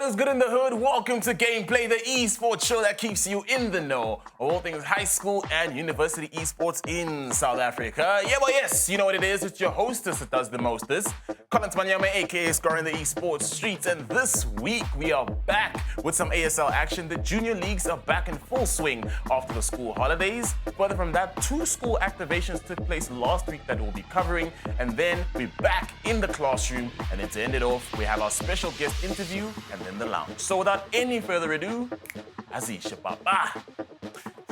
is good in the hood? Welcome to Gameplay, the eSports show that keeps you in the know of all things high school and university eSports in South Africa. Yeah, well, yes, you know what it is. It's your hostess that does the mostest. Collins Manyama, aka Scoring the eSports streets. And this week, we are back with some ASL action. The junior leagues are back in full swing after the school holidays. Further from that, 2 school activations took place last week that we'll be covering. And then we're back in the classroom. And then to end it off, we have our special guest interview and then the lounge. So without any further ado, Aziz Papa.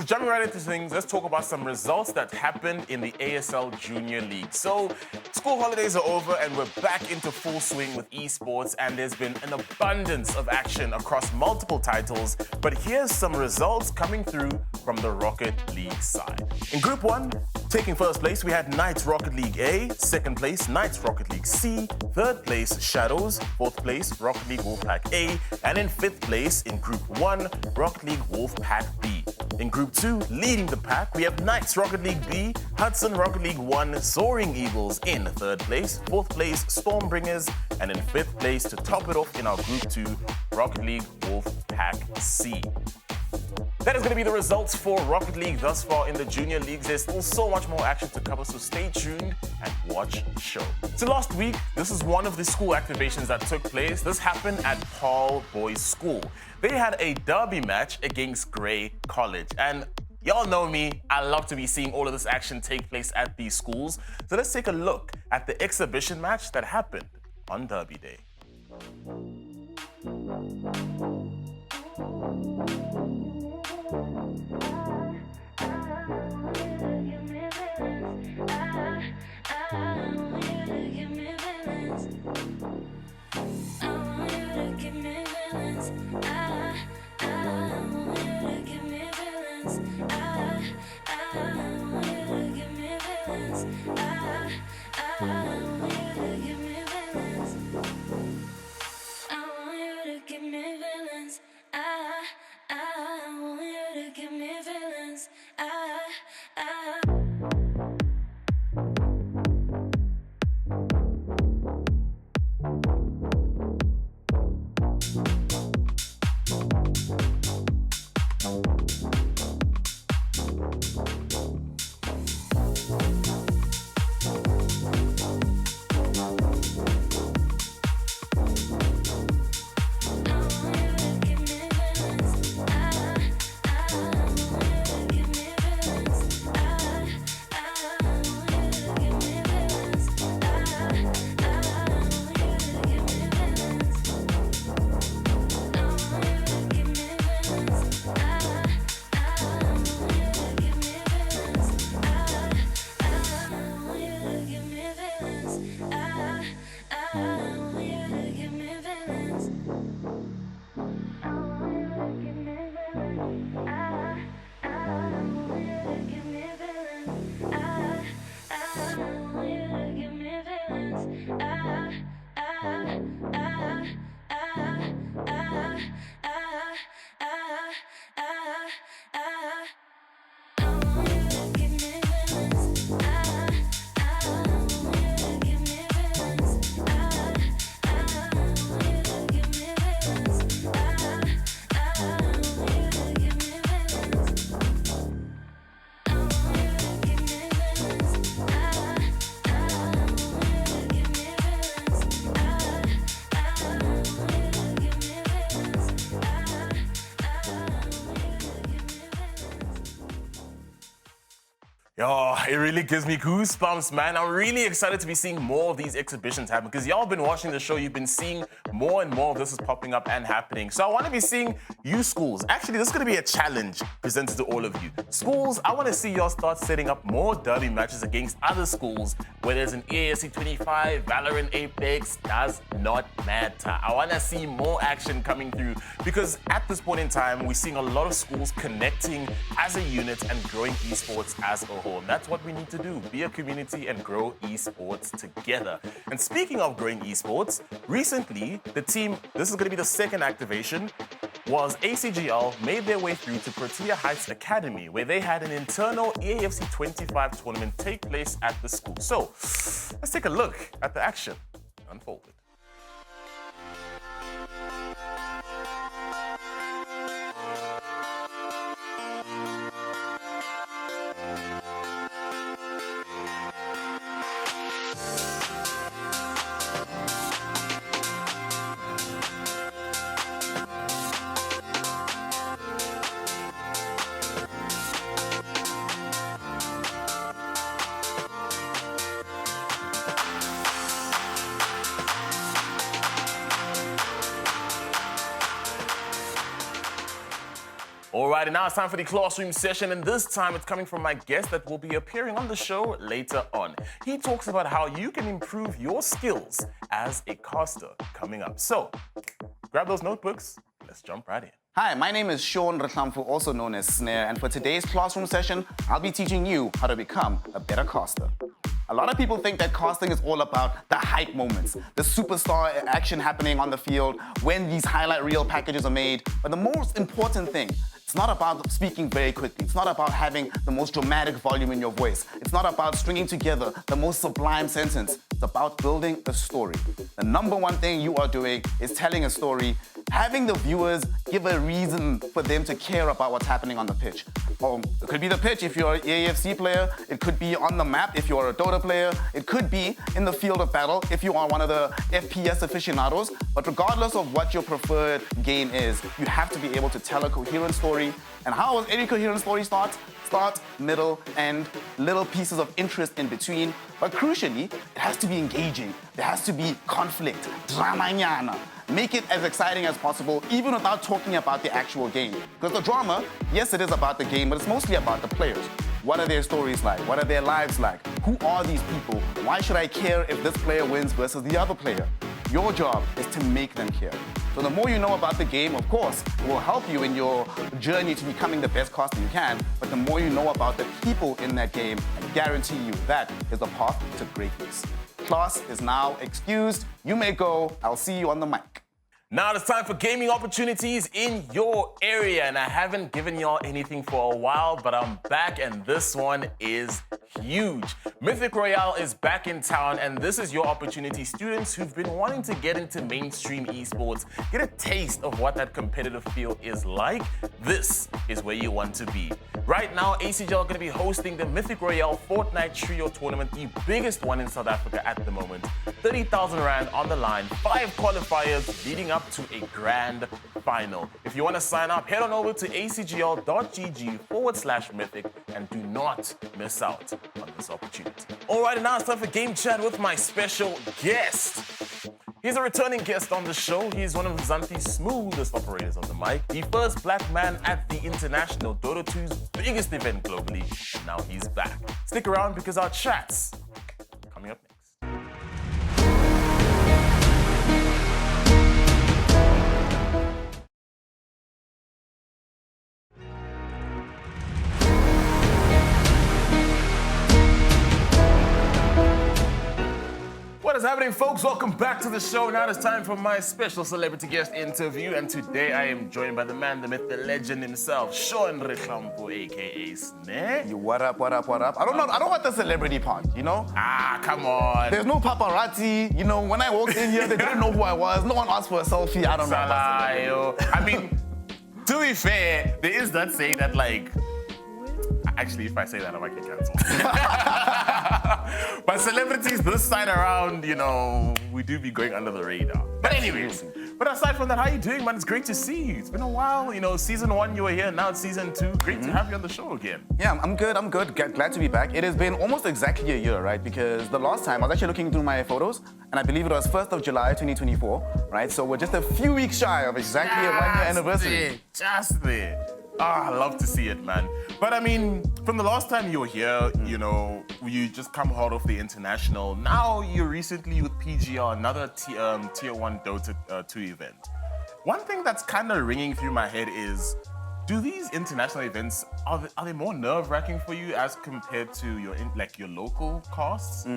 Jumping right into things, let's talk about some results that happened in the ASL Junior League. So, school holidays are over and we're back into full swing with esports, and there's been an abundance of action across multiple titles. But here's some results coming through from the Rocket League side. In Group 1, taking first place, we had Knights Rocket League A, second place, Knights Rocket League C, third place, Shadows, fourth place, Rocket League Wolfpack A, and in fifth place, in Group 1, Rocket League Wolfpack B. In Group 2, leading the pack, we have Knights Rocket League B, Hudson Rocket League 1, Soaring Eagles in third place, fourth place, Stormbringers, and in fifth place, to top it off in our Group 2, Rocket League Wolfpack C. That is going to be the results for Rocket League thus far in the junior leagues. There's still so much more action to cover, so stay tuned and watch the show. So last week, this is one of the school activations that took place. This happened at Paul Boys School. They had a derby match against Grey College. And y'all know me, I love to be seeing all of this action take place at these schools. So let's take a look at the exhibition match that happened on Derby Day. Oh, it really gives me goosebumps, man. I'm really excited to be seeing more of these exhibitions happen because y'all been watching the show. You've been seeing more and more of this is popping up and happening. So I want to be seeing you schools. Actually, this is going to be a challenge presented to all of you. Schools, I want to see y'all start setting up more derby matches against other schools where there's an EASC 25, Valorant, Apex, does not matter. I want to see more action coming through because at this point in time, we're seeing a lot of schools connecting as a unit and growing esports as a whole. And that's what we need to do, be a community and grow esports together. And speaking of growing esports, recently the team, this is going to be the second activation, was ACGL made their way through to Protea Heights Academy, where they had an internal EAFC 25 tournament take place at the school. So let's take a look at the action unfolded. All right, and now it's time for the classroom session, and this time it's coming from my guest that will be appearing on the show later on. He talks about how you can improve your skills as a caster coming up. So, grab those notebooks, let's jump right in. Hi, my name is Sean Reklamfu, also known as Snare, and for today's classroom session, I'll be teaching you how to become a better caster. A lot of people think that casting is all about the hype moments, the superstar action happening on the field, when these highlight reel packages are made. But the most important thing, it's not about speaking very quickly. It's not about having the most dramatic volume in your voice. It's not about stringing together the most sublime sentence. It's about building a story. The number one thing you are doing is telling a story, having the viewers give a reason for them to care about what's happening on the pitch. It could be the pitch if you're an AFC player. It could be on the map if you're a Dota player. It could be in the field of battle if you are one of the FPS aficionados. But regardless of what your preferred game is, you have to be able to tell a coherent story. And how does any coherent story start? Start, middle, end, little pieces of interest in between. But crucially, it has to be engaging. There has to be conflict, drama. Make it as exciting as possible, even without talking about the actual game. Because the drama, yes, it is about the game, but it's mostly about the players. What are their stories like? What are their lives like? Who are these people? Why should I care if this player wins versus the other player? Your job is to make them care. So the more you know about the game, of course, it will help you in your journey to becoming the best caster you can, but the more you know about the people in that game, I guarantee you that is the path to greatness. Class is now excused. You may go. I'll see you on the mic. Now it's time for gaming opportunities in your area, and I haven't given y'all anything for a while, but I'm back, and this one is huge. Mythic Royale is back in town, and this is your opportunity. Students who've been wanting to get into mainstream esports, get a taste of what that competitive feel is like, this is where you want to be. Right now, ACGL are going to be hosting the Mythic Royale Fortnite Trio Tournament, the biggest one in South Africa at the moment. 30,000 Rand on the line, 5 qualifiers leading up to a grand final. If you want to sign up, head on over to acgl.gg/mythic and do not miss out on this opportunity. All right, and now it's time for Game Chat with my special guest. He's a returning guest on the show. He's one of Mzansi's smoothest operators on the mic. The first black man at the International Dota 2's biggest event globally, and now he's back. Stick around because our chats coming up next. What is happening, folks? Welcome back to the show. Now it's time for my special celebrity guest interview, and today I am joined by the man, the myth, the legend himself, Sean Reklamfu, aka Snare. What up? I don't want the celebrity part, you know? Ah, come on. There's no paparazzi. You know, when I walked in here, they didn't know who I was. No one asked for a selfie. I don't know about celebrity. I mean, to be fair, there is that saying that, like, actually, if I say that, I might get cancelled. But celebrities this side around, you know, we do be going under the radar. But anyways, but aside from that, how are you doing, man? It's great to see you. It's been a while. You know, season 1 you were here, now it's season 2. Great to have you on the show again. Yeah, I'm good. Glad to be back. It has been almost exactly a year, right? Because the last time, I was actually looking through my photos, and I believe it was 1st of July, 2024, right? So we're just a few weeks shy of exactly a 1-year anniversary. Just there. Ah, I love to see it, man. But I mean, from the last time you were here, you know, you just come hot off the international. Now you're recently with PGR, another tier 1 Dota 2 event. One thing that's kind of ringing through my head is, do these international events, are they more nerve-wracking for you as compared to your local casts?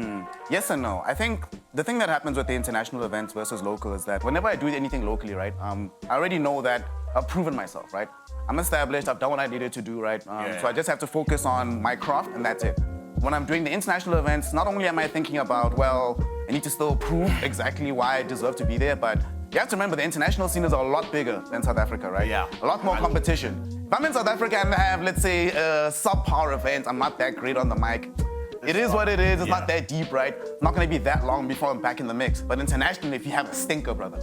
Yes and no. I think the thing that happens with the international events versus local is that whenever I do anything locally, right, I already know that I've proven myself, right? I'm established, I've done what I needed to do, right? So I just have to focus on my craft and that's it. When I'm doing the international events, not only am I thinking about, well, I need to still prove exactly why I deserve to be there, but you have to remember the international scene is a lot bigger than South Africa, right? Yeah. A lot more competition. If I'm in South Africa and I have, let's say, a subpar event, I'm not that great on the mic. It is what it is, it's not that deep, right? It's not gonna be that long before I'm back in the mix. But internationally, if you have a stinker, brother,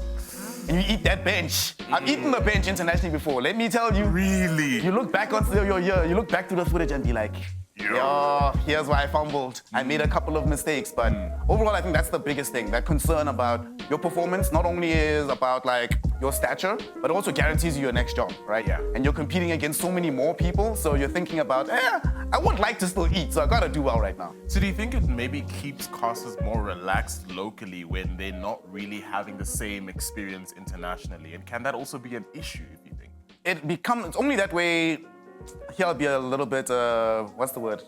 and you eat that bench. I've eaten the bench internationally before. Let me tell you. Really? You look back on you look back to the footage and be like, yo, here's why I fumbled. I made a couple of mistakes, but overall, I think that's the biggest thing. That concern about your performance not only is about like your stature, but also guarantees you your next job, right? Yeah. And you're competing against so many more people, so you're thinking about, I would like to still eat, so I gotta do well right now. So do you think it maybe keeps casters more relaxed locally when they're not really having the same experience internationally? And can that also be an issue, if you think? It's only that way. Here I'll be a little bit, what's the word?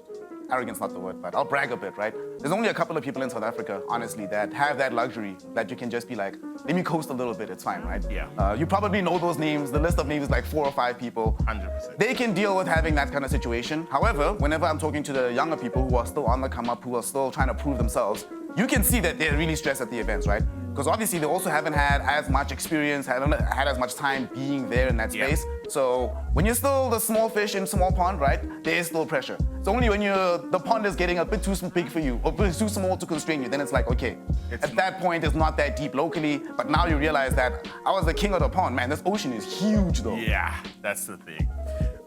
Arrogance, not the word, but I'll brag a bit, right? There's only a couple of people in South Africa, honestly, that have that luxury that you can just be like, let me coast a little bit, it's fine, right? Yeah. You probably know those names. The list of names is like 4 or 5 people. 100%. They can deal with having that kind of situation. However, whenever I'm talking to the younger people who are still on the come up, who are still trying to prove themselves, you can see that they're really stressed at the events, right? Because obviously they also haven't had as much experience, haven't had as much time being there in that space. Yeah. So when you're still the small fish in small pond, right, there is still pressure. It's only when the pond is getting a bit too big for you, or a bit too small to constrain you, then it's like, okay, at that point it's not that deep locally, but now you realize that I was the king of the pond, man. This ocean is huge though. Yeah, that's the thing.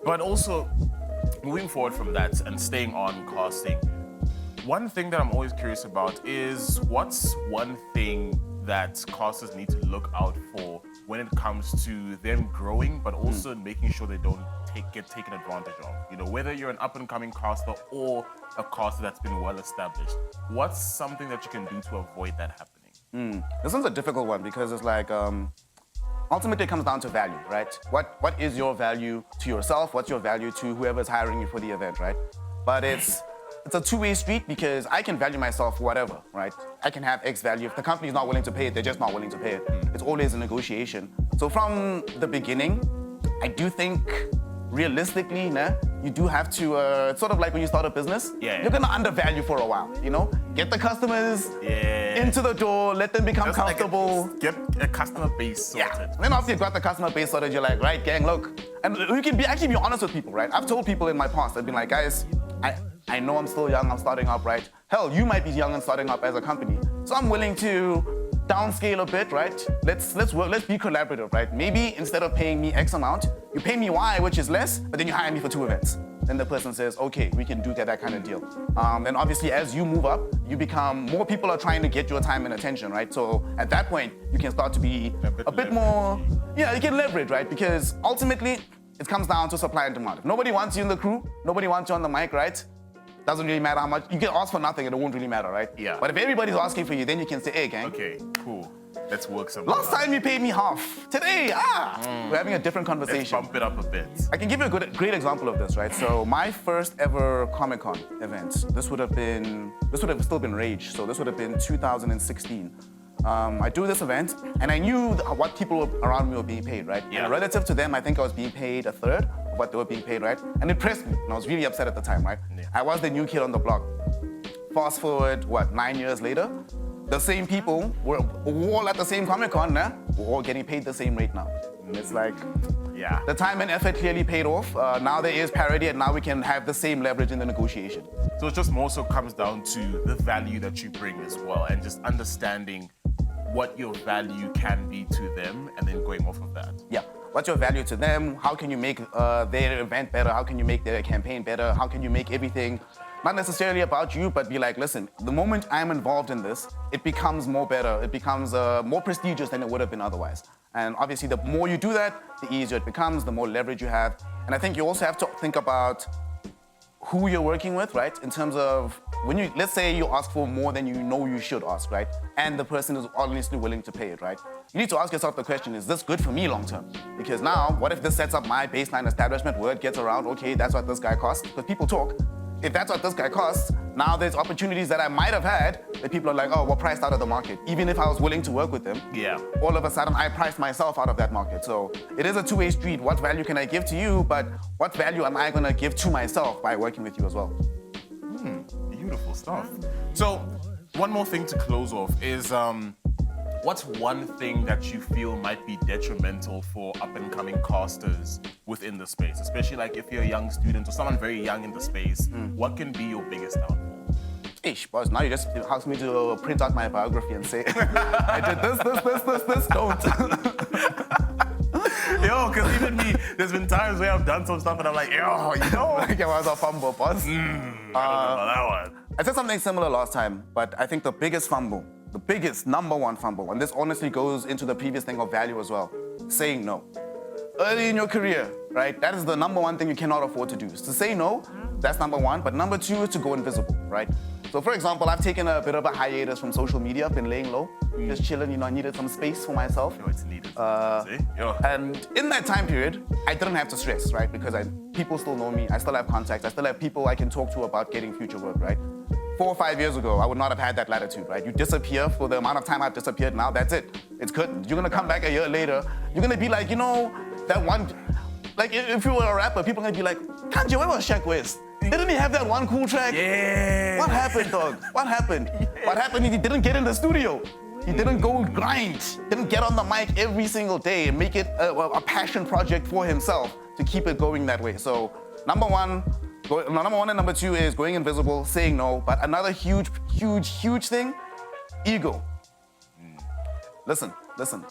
But also, moving forward from that and staying on casting, one thing that I'm always curious about is what's one thing that casters need to look out for when it comes to them growing, but also making sure they don't get taken advantage of. You know, whether you're an up-and-coming caster or a caster that's been well established, what's something that you can do to avoid that happening? This one's a difficult one because it's like, ultimately it comes down to value, right? What is your value to yourself? What's your value to whoever's hiring you for the event, right? But it's a two-way street because I can value myself whatever, right? I can have X value. If the company's not willing to pay it, they're just not willing to pay it. It's always a negotiation. So from the beginning, I do think realistically, you do have to, it's sort of like when you start a business, you're gonna undervalue for a while, you know? Get the customers into the door, let them become Just comfortable. Like get a customer base sorted. Yeah. Then after you've got the customer base sorted, you're like, right, gang, look. And you can actually be honest with people, right? I've told people in my past, I've been like, guys, I know I'm still young, I'm starting up, right? Hell, you might be young and starting up as a company. So I'm willing to downscale a bit, right? Let's work, let's be collaborative, right? Maybe instead of paying me X amount, you pay me Y, which is less, but then you hire me for 2 events. Then the person says, okay, we can do that kind of deal. Then obviously as you move up, you become, more people are trying to get your time and attention, right? So at that point, you can start to be a bit more, you can leverage, right? Because ultimately, it comes down to supply and demand. If nobody wants you in the crew, nobody wants you on the mic, right? Doesn't really matter how much. You can ask for nothing and it won't really matter, right? Yeah. But if everybody's asking for you, then you can say, hey, gang. Okay, cool. Let's work something Last time you paid me half. Today, we're having a different conversation. Let's bump it up a bit. I can give you a great example of this, right? So my first ever Comic-Con event, this would have still been Rage. So this would have been 2016. I do this event, and I knew what people around me were being paid, right? Yeah. And relative to them, I think I was being paid a third of what they were being paid, right? And it pressed me, and I was really upset at the time, right? Yeah. I was the new kid on the block. Fast forward, 9 years later, the same people were all at the same Comic-Con, we're all getting paid the same rate now. And it's like, the time and effort clearly paid off. Now there is parity, and now we can have the same leverage in the negotiation. So it just more so comes down to the value that you bring as well, and just understanding what your value can be to them, and then going off of that. Yeah. What's your value to them? How can you make their event better? How can you make their campaign better? How can you make everything not necessarily about you, but be like, listen, the moment I'm involved in this, it becomes more better. It becomes more prestigious than it would have been otherwise. And obviously, the more you do that, the easier it becomes, the more leverage you have. And I think you also have to think about who you're working with, right? In terms of let's say you ask for more than you know you should ask, right? And the person is honestly willing to pay it, right? You need to ask yourself the question, is this good for me long term? Because now, what if this sets up my baseline establishment, word gets around, okay, that's what this guy costs, because people talk. If that's what this guy costs, now there's opportunities that I might have had that people are like, oh, we're priced out of the market. Even if I was willing to work with them, all of a sudden I priced myself out of that market. So it is a two-way street. What value can I give to you, but what value am I gonna give to myself by working with you as well? Beautiful stuff. So one more thing to close off is, what's one thing that you feel might be detrimental for up-and-coming casters within the space? Especially like if you're a young student or someone very young in the space, what can be your biggest downfall? Ish, boss, now you just asked me to print out my biography and say, I did this, don't. Yo, because even me, there's been times where I've done some stuff and I'm like, yo, you know. Like I was a fumble, boss. I don't know about that one. I said something similar last time, but I think the biggest fumble, the biggest number one fumble, and this honestly goes into the previous thing of value as well, saying no. Early in your career, right? That is the number one thing you cannot afford to do. Is to say no, that's number one. But number two is to go invisible, right? So for example, I've taken a bit of a hiatus from social media. I've been laying low, just chilling. I needed some space for myself. Yo, it's needed. And in that time period, I didn't have to stress, right? Because people still know me. I still have contacts. I still have people I can talk to about getting future work, right? 4 or 5 years ago, I would not have had that latitude, right? You disappear for the amount of time I've disappeared now, that's it. It's good. You're gonna come back a year later, you're gonna be like, that one, like if you were a rapper, people are gonna be like, Kanje, where was Shaq West? Didn't he have that one cool track? Yeah. What happened, dog? What happened? Yeah. What happened is he didn't get in the studio. He didn't go grind, didn't get on the mic every single day and make it a passion project for himself to keep it going that way. So number one and number two is going invisible, saying no. But another huge thing, ego. Listen,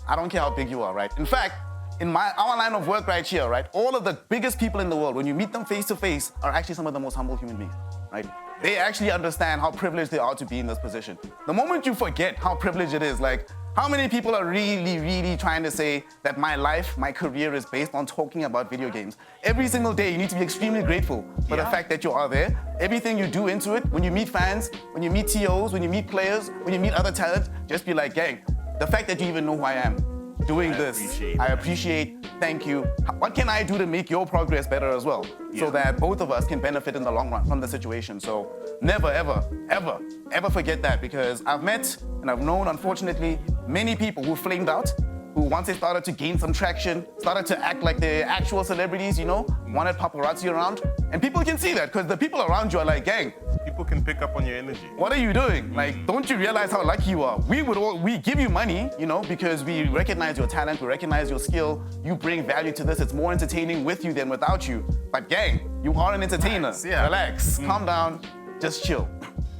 I don't care how big you are, right? In fact, in our line of work right here, right, all of the biggest people in the world, when you meet them face to face, are actually some of the most humble human beings, right? They actually understand how privileged they are to be in this position. The moment you forget how privileged it is, like, how many people are really trying to say that my life, my career is based on talking about video games? Every single day, you need to be extremely grateful for the fact that you are there. Everything you do into it, when you meet fans, when you meet TOs, when you meet players, when you meet other talent, just be like, gang, the fact that you even know who I am, doing this, I appreciate, thank you. What can I do to make your progress better as well? So that both of us can benefit in the long run from the situation. So never, ever forget that, because I've met and I've known, unfortunately, many people who flamed out, who once they started to gain some traction, started to act like they're actual celebrities, wanted paparazzi around. And people can see that, because the people around you are like, gang, people can pick up on your energy. What are you doing? Like, don't you realize how lucky you are? We give you money, because we recognize your talent, we recognize your skill. You bring value to this. It's more entertaining with you than without you. But gang, you are an entertainer. Relax, calm down, just chill.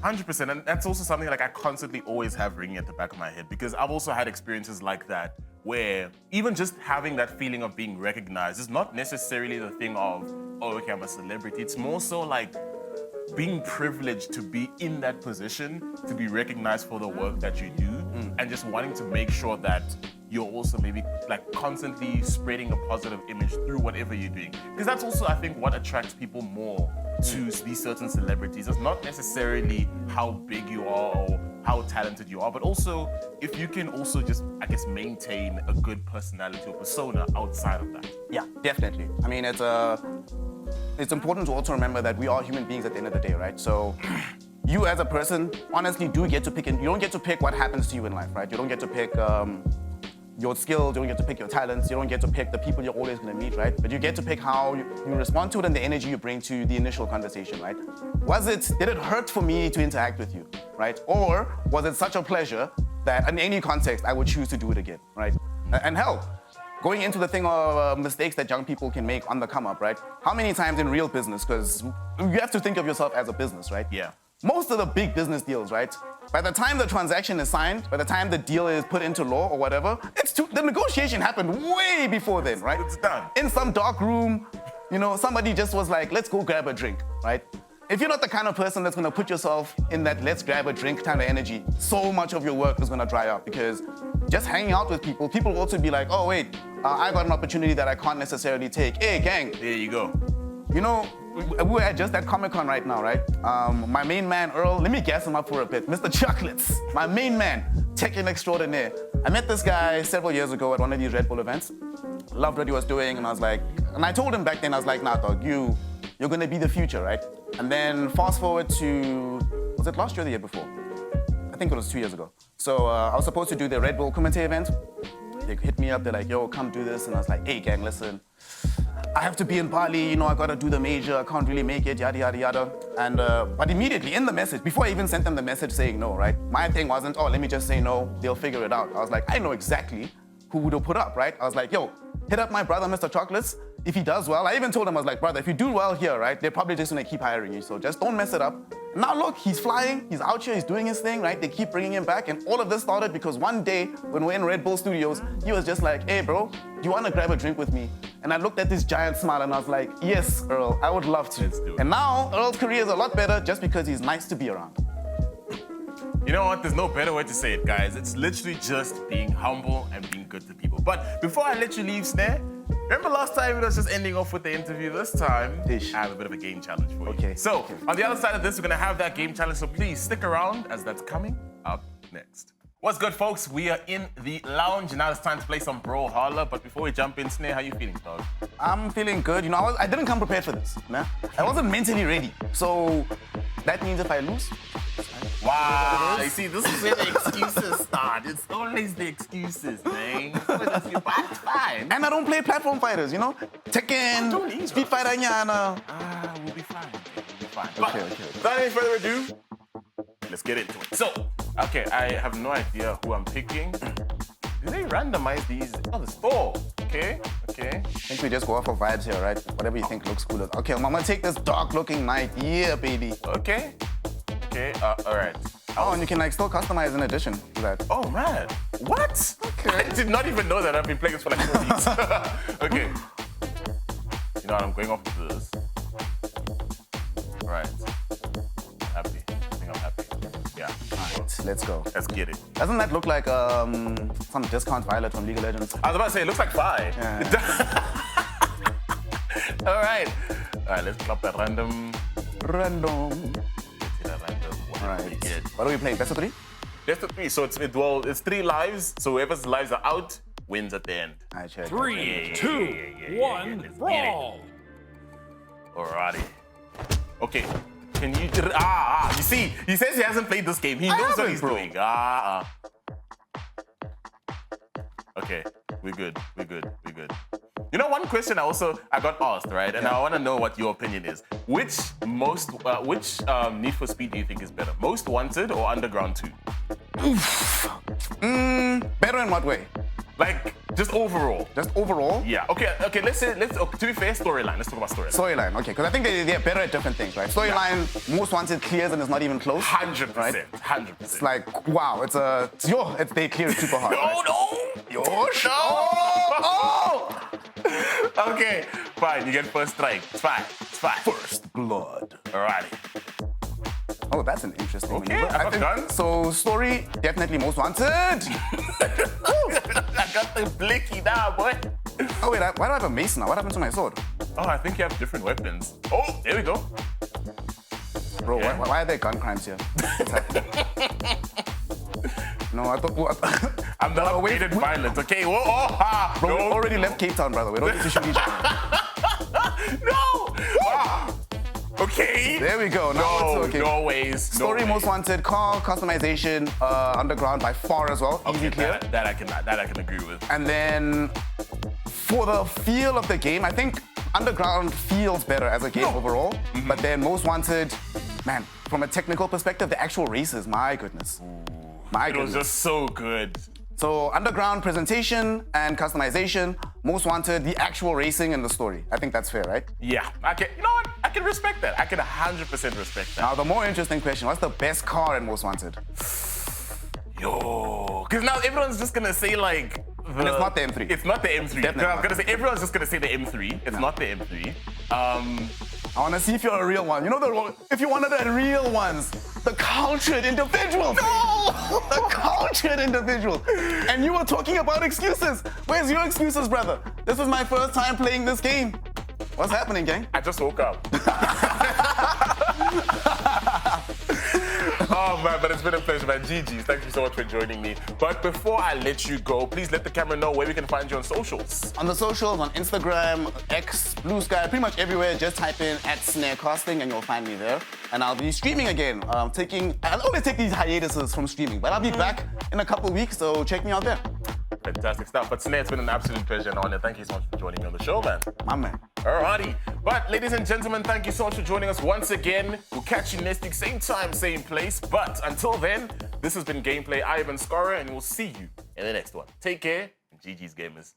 100%, and that's also something like I constantly always have ringing at the back of my head, because I've also had experiences like that where even just having that feeling of being recognized is not necessarily the thing of, oh, okay, I'm a celebrity. It's more so like being privileged to be in that position, to be recognized for the work that you do, and just wanting to make sure that you're also maybe like constantly spreading a positive image through whatever you're doing. Because that's also, I think, what attracts people more to these certain celebrities. It's not necessarily how big you are or how talented you are, but also if you can also just, I guess, maintain a good personality or persona outside of that. Yeah, definitely. I mean, it's important to also remember that we are human beings at the end of the day, right? So you as a person, honestly, do get to pick, and you don't get to pick what happens to you in life, right? You don't get to pick your skills, you don't get to pick your talents, you don't get to pick the people you're always gonna meet, right? But you get to pick how you respond to it and the energy you bring to the initial conversation, right? Did it hurt for me to interact with you, right? Or was it such a pleasure that in any context, I would choose to do it again, right? And hell, going into the thing of mistakes that young people can make on the come up, right? How many times in real business, because you have to think of yourself as a business, right? Yeah. Most of the big business deals, right? By the time the transaction is signed, by the time the deal is put into law or whatever, the negotiation happened way before then, right? It's done. In some dark room, somebody just was like, let's go grab a drink, right? If you're not the kind of person that's gonna put yourself in that let's grab a drink kind of energy, so much of your work is gonna dry up, because just hanging out with people will also be like, oh wait, I got an opportunity that I can't necessarily take. Hey gang. There you go. We're at just at Comic-Con right now, right? My main man, Earl, let me gas him up for a bit. Mr. Chocolates, my main man, tech-in extraordinaire. I met this guy several years ago at one of these Red Bull events. Loved what he was doing, and I told him back then, I was like, nah, dog, you're gonna be the future, right? And then fast forward to, was it last year or the year before? I think it was 2 years ago. So I was supposed to do the Red Bull Kumite event. They hit me up, they're like, yo, come do this. And I was like, hey, gang, listen. I have to be in Bali, I gotta do the major, I can't really make it, yada, yada, yada. And, but immediately in the message, before I even sent them the message saying no, right? My thing wasn't, oh, let me just say no, they'll figure it out. I was like, I know exactly who would have put up, right? I was like, yo, hit up my brother, Mr. Chocolates. If he does well, I even told him, I was like, brother, if you do well here, right, they're probably just gonna keep hiring you, so just don't mess it up. Now look, he's flying, he's out here, he's doing his thing, right? They keep bringing him back, and all of this started because one day, when we're in Red Bull Studios, he was just like, hey bro, do you wanna grab a drink with me? And I looked at this giant smile and I was like, yes, Earl, I would love to. Let's do it. And now, Earl's career is a lot better just because he's nice to be around. You know what? There's no better way to say it, guys. It's literally just being humble and being good to people. But before I let you leave, Snare, remember last time it was just ending off with the interview? This time, I have a bit of a game challenge for you. Okay. So, on the other side of this, we're going to have that game challenge. So please stick around as that's coming up next. What's good, folks? We are in the lounge. Now it's time to play some Bro Holla. But before we jump in, Snare, how you feeling, dog? I'm feeling good. You know, I didn't come prepared for this, man. I wasn't mentally ready. So that means if I lose, wow. You see, this is where the excuses start. It's always the excuses, man. But it's fine. And I don't play platform fighters, you know? Tekken, Street Fighter, Nyana. We'll be fine. We'll be fine. Okay. Without any further ado, let's get into it. So, okay, I have no idea who I'm picking. Do they randomize these? Oh, there's 4. Okay. I think we just go off of vibes here, right? Whatever you think looks cool. Okay, I'm gonna take this dark-looking knight. Yeah, baby. Okay, all right. Oh, and you can like still customize in addition to that. Oh, man. What? Okay. I did not even know that. I've been playing this for like 4 weeks. Okay. You know what? I'm going off of this. All right. Happy. I think I'm happy. Yeah. All right, let's go. Let's get it. Doesn't that look like some discount Violet from League of Legends? I was about to say, it looks like 5. Yeah. All right, let's drop that random. Random. Let's hit that random. All right. What are we playing? Best of 3? Best of 3. So it's 3 lives. So whoever's lives are out wins at the end. All right, check. 3, 2, 1, brawl. Alrighty. Okay. Can you? You see, he says he hasn't played this game. He knows what he's doing. Okay, we're good. You know, one question I got asked, right? And I want to know what your opinion is. Which Need for Speed do you think is better? Most Wanted or Underground 2? Better in what way? Like, just overall. Just overall? Yeah. Okay. Let's to be fair, storyline. Let's talk about storyline. Storyline, okay. Because I think they're better at different things, right? Storyline, Most Wanted clears and it's not even close. 100%. Right? 100%. It's like, wow, they clear it super hard. No. Oh! Okay, fine. You get first strike. It's fine. First blood. Alrighty. Oh, that's an interesting one. Okay, I got guns. So, story, definitely Most Wanted. I got the blicky now, boy. Oh, wait, why do I have a mace now? What happened to my sword? Oh, I think you have different weapons. Oh, there we go. Bro, why are there gun crimes here? What's happening? No, I thought... I'm the upgraded violent, okay? Whoa, Bro, we already left Cape Town, brother. We don't need to shoot each other. No! Okay. There we go. Now it's okay. No ways. Story, Most Wanted, car, customization, Underground by far as well. Easy clear. That I can agree with. And then for the feel of the game, I think Underground feels better as a game overall. Mm-hmm. But then Most Wanted, man, from a technical perspective, the actual races, my goodness. It was just so good. So Underground presentation and customization, Most Wanted, the actual racing and the story. I think that's fair, right? Yeah. You know what? I can respect that. I can 100% respect that. Now, the more interesting question, what's the best car in Most Wanted? Yo. Because now everyone's just going to say like... And it's not the M3. It's not the M3. Definitely I'm going to say, everyone's just going to say the M3. It's not the M3. I want to see if you're a real one. You know, if you're one of the real ones, the cultured individuals. No! The cultured individual. And you were talking about excuses. Where's your excuses, brother? This is my first time playing this game. What's happening, gang? I just woke up. Oh man, but it's been a pleasure, man. GG's, thank you so much for joining me. But before I let you go, please let the camera know where we can find you on socials. On the socials, on Instagram, X, Blue Sky, pretty much everywhere, just type in @SnareCasting and you'll find me there. And I'll be streaming again. I'll always take these hiatuses from streaming, but I'll be back in a couple weeks, so check me out there. Fantastic stuff. But Snare, it's been an absolute pleasure and honor. Thank you so much for joining me on the show, man. My man. Alrighty. But ladies and gentlemen, thank you so much for joining us once again. We'll catch you next week, same time, same place. But until then, this has been Gameplay. I have been Scorer, and we'll see you in the next one. Take care, and GG's gamers.